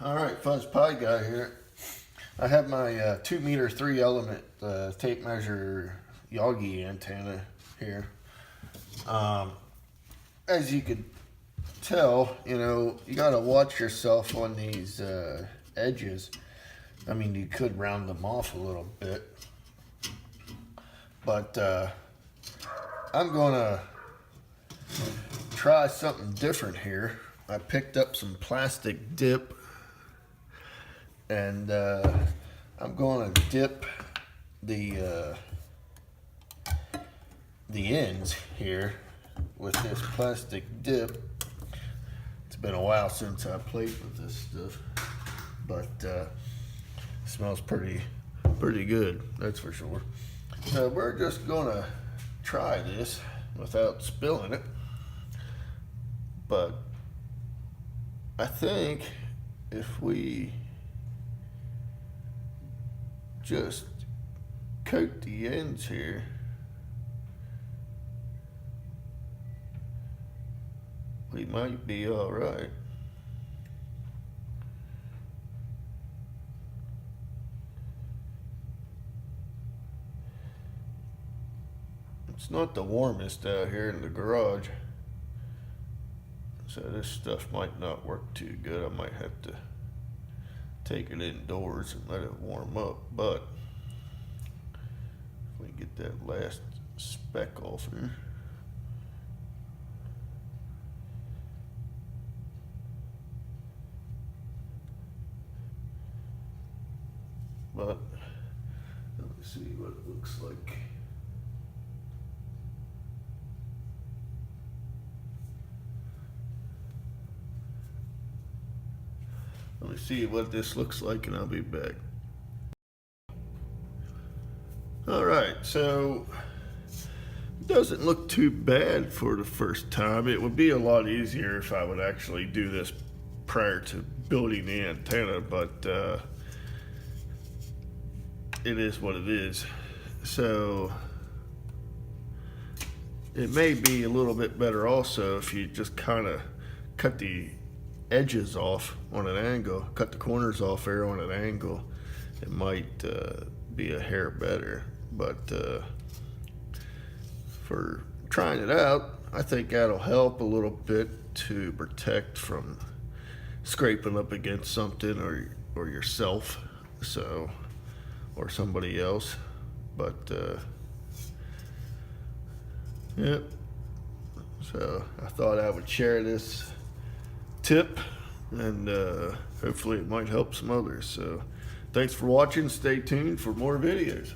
All right, Fuzz Pie Guy here. I have my 2 meter 3 element tape measure Yagi antenna here. As you could tell, you gotta watch yourself on these edges. I mean, you could round them off a little bit, but I'm gonna try something different here. I picked up some plastic dip, and I'm going to dip the ends here with this plastic dip. It's been a while since I played with this stuff, but it smells pretty good, that's for sure. So we're just gonna try this without spilling it, but I think if we just coat the ends here, we might be all right. It's not the warmest out here in the garage, so this stuff might not work too good. I might have to take it indoors and let it warm up, but if we get that last speck off here. But let me see what it looks like. Let me see what this looks like and I'll be back. All right, so it doesn't look too bad for the first time. It would be a lot easier if I would actually do this prior to building the antenna, but it is what it is. So it may be a little bit better also if you just kind of cut the edges off on an angle, cut the corners off there on an angle. It might be a hair better, but for trying it out, I think that'll help a little bit to protect from scraping up against something or yourself, so, or somebody else. But yep, so I thought I would share this tip, and hopefully it might help some others. So thanks for watching. Stay tuned for more videos.